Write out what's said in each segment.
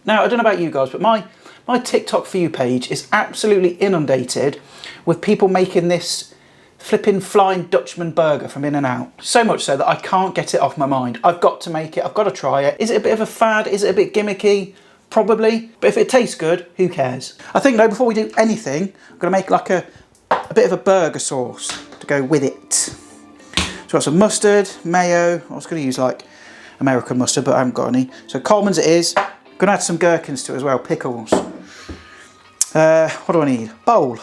Now, I don't know about you guys, but my TikTok For You page is absolutely inundated with people making this flipping Flying Dutchman burger from In-N-Out. So much so that I can't get it off my mind. I've got to make it, I've got to try it. Is it a bit of a fad? Is it a bit gimmicky? Probably. But if it tastes good, who cares? I think though, before we do anything, I'm gonna make like a bit of a burger sauce to go with it. So I've got some mustard, mayo. I was gonna use like American mustard, but I haven't got any. So Coleman's it is. I'm gonna add some gherkins to it as well, pickles. What do I need? Bowl.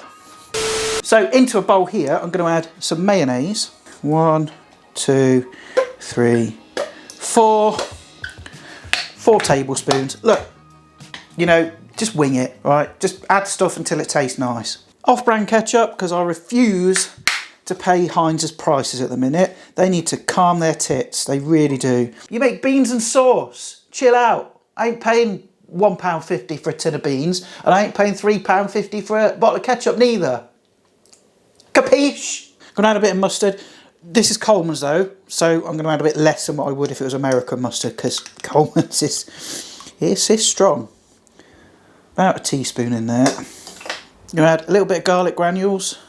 So into a bowl here, I'm going to add some mayonnaise. 1, 2, 3, 4. 4 tablespoons. Look, you know, just wing it, right? Just add stuff until it tastes nice. Off-brand ketchup, because I refuse to pay Heinz's prices at the minute. They need to calm their tits. They really do. You make beans and sauce. Chill out. I ain't paying £1.50 for a tin of beans, and I ain't paying £3.50 for a bottle of ketchup neither. Capiche? I'm going to add a bit of mustard. This is Coleman's though, so I'm going to add a bit less than what I would if it was American mustard, because Coleman's is strong. About a teaspoon in there. I'm going to add a little bit of garlic granules.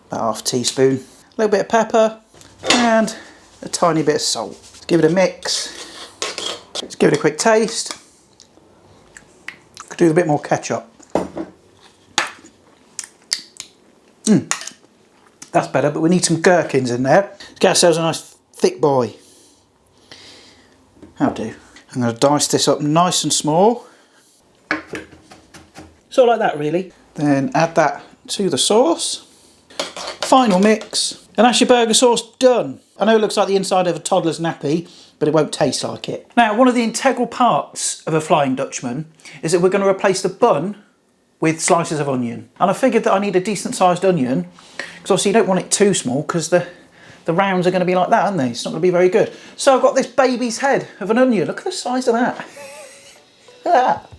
About half a teaspoon. A little bit of pepper. And a tiny bit of salt. Let's give it a mix. Let's give it a quick taste. Could do with a bit more ketchup. That's better, but we need some gherkins in there. Let's get ourselves a nice thick boy. That'll do. I'm going to dice this up nice and small. So like that really. Then add that to the sauce. Final mix. And that's your burger sauce done. I know it looks like the inside of a toddler's nappy, but it won't taste like it. Now, one of the integral parts of a Flying Dutchman is that we're going to replace the bun with slices of onion. And I figured that I need a decent sized onion, because obviously you don't want it too small, because the rounds are going to be like that, aren't they? It's not going to be very good. So I've got this baby's head of an onion. Look at the size of that. Look at that.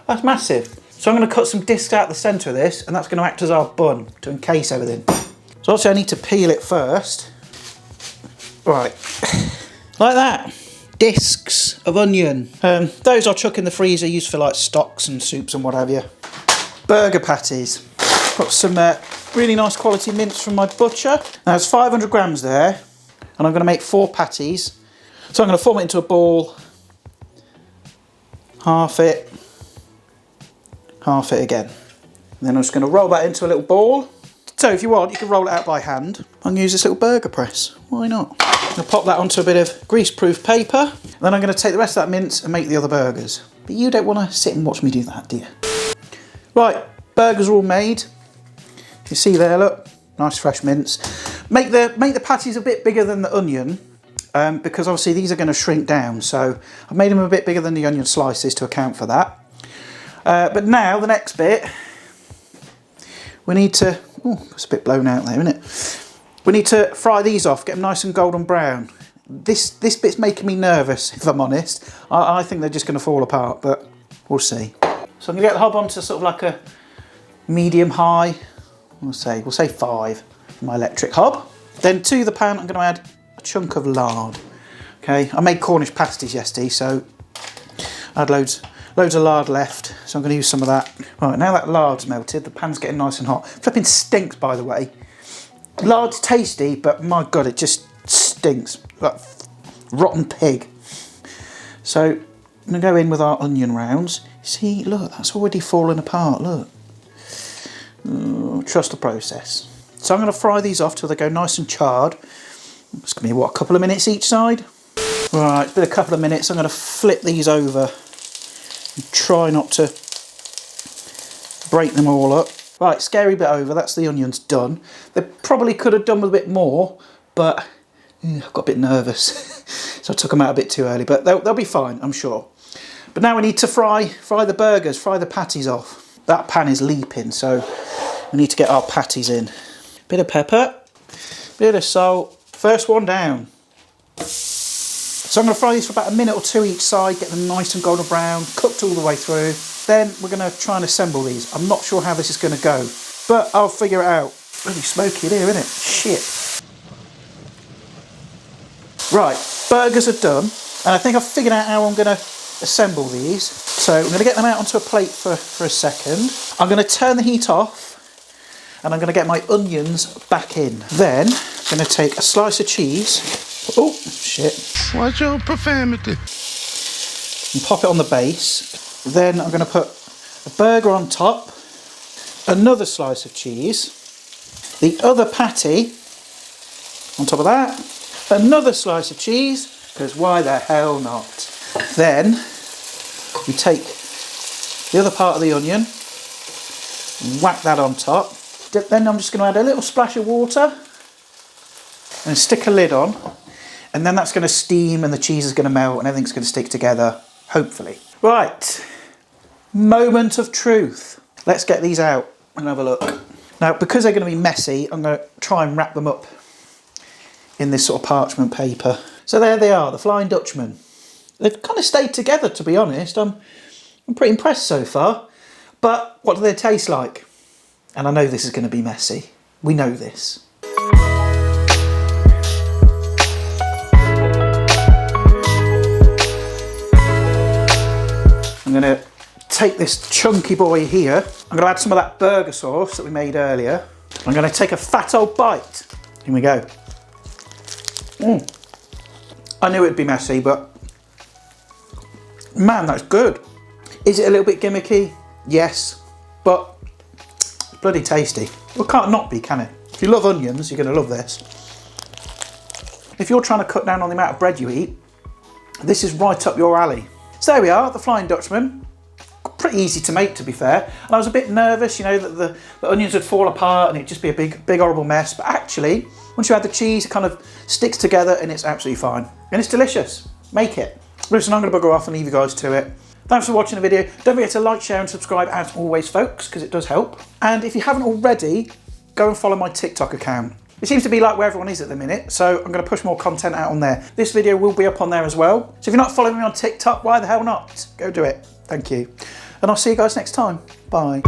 That's massive. So I'm going to cut some discs out the centre of this, and that's going to act as our bun to encase everything. So obviously I need to peel it first. Right, like that. Discs of onion. Those I'll chuck in the freezer, used for like stocks and soups and what have you. Burger patties. Got some really nice quality mince from my butcher. Now there's 500 grams there, and I'm going to make 4 patties. So I'm going to form it into a ball. Half it again. And then I'm just going to roll that into a little ball. So if you want, you can roll it out by hand. I'm going to use this little burger press. Why not? I'm going to pop that onto a bit of grease-proof paper. Then I'm going to take the rest of that mince and make the other burgers. But you don't want to sit and watch me do that, do you? Right, burgers are all made. You see there, look, nice fresh mince. Make the patties a bit bigger than the onion, because obviously these are going to shrink down. So I've made them a bit bigger than the onion slices to account for that. But now the next bit, we need to. Oh, it's a bit blown out there, isn't it? We need to fry these off, get them nice and golden brown. This bit's making me nervous, if I'm honest. I think they're just going to fall apart, but we'll see. So I'm going to get the hob onto sort of like a medium-high. We'll say 5 for my electric hob. Then to the pan, I'm going to add a chunk of lard. Okay, I made Cornish pasties yesterday, so I had loads of lard left, so I'm going to use some of that. Right, now that lard's melted, the pan's getting nice and hot. Flipping stinks, by the way. Lard's tasty, but my God, it just stinks. Like rotten pig. So I'm going to go in with our onion rounds. See, look, that's already fallen apart, look. Trust the process. So I'm going to fry these off till they go nice and charred. It's going to be, what, a couple of minutes each side? Right, it's been a couple of minutes. I'm going to flip these over and try not to break them all up. Right, scary bit over, that's the onions done. They probably could have done with a bit more, but I got a bit nervous. So I took them out a bit too early, but they'll be fine, I'm sure. But now we need to fry the burgers, fry the patties off. That pan is leaping, so we need to get our patties in. Bit of pepper, bit of salt. First one down. So I'm going to fry these for about a minute or 2 each side, get them nice and golden brown, cooked all the way through. Then we're going to try and assemble these. I'm not sure how this is going to go, but I'll figure it out. Really smoky in here, isn't it? Shit. Right, burgers are done, and I think I've figured out how I'm going to assemble these. So I'm going to get them out onto a plate for a second. I'm going to turn the heat off and I'm going to get my onions back in. Then I'm going to take a slice of cheese. Oh, shit. Watch your profanity. And pop it on the base. Then I'm going to put a burger on top, another slice of cheese, the other patty on top of that, another slice of cheese, because why the hell not? Then we take the other part of the onion, whack that on top. Then I'm just going to add a little splash of water and stick a lid on, and then that's going to steam and the cheese is going to melt and everything's going to stick together, hopefully. Right, moment of truth. Let's get these out and have a look. Now, because they're going to be messy, I'm going to try and wrap them up in this sort of parchment paper. So there they are, the Flying Dutchman. They've kind of stayed together, to be honest. I'm pretty impressed so far. But what do they taste like? And I know this is going to be messy. We know this. I'm going to take this chunky boy here. I'm going to add some of that burger sauce that we made earlier. I'm going to take a fat old bite. Here we go. I knew it'd be messy, but man, that's good. Is it a little bit gimmicky? Yes, but it's bloody tasty. Well, it can't not be, can it? If you love onions, you're going to love this. If you're trying to cut down on the amount of bread you eat, this is right up your alley. So there we are, the Flying Dutchman. Pretty easy to make, to be fair. And I was a bit nervous, you know, that the onions would fall apart and it'd just be a big horrible mess. But actually, once you add the cheese, it kind of sticks together and it's absolutely fine. And it's delicious. Make it. Listen, I'm going to bugger off and leave you guys to it. Thanks for watching the video. Don't forget to like, share and subscribe as always, folks, because it does help. And if you haven't already, go and follow my TikTok account. It seems to be like where everyone is at the minute, so I'm going to push more content out on there. This video will be up on there as well. So if you're not following me on TikTok, why the hell not? Go do it. Thank you. And I'll see you guys next time. Bye.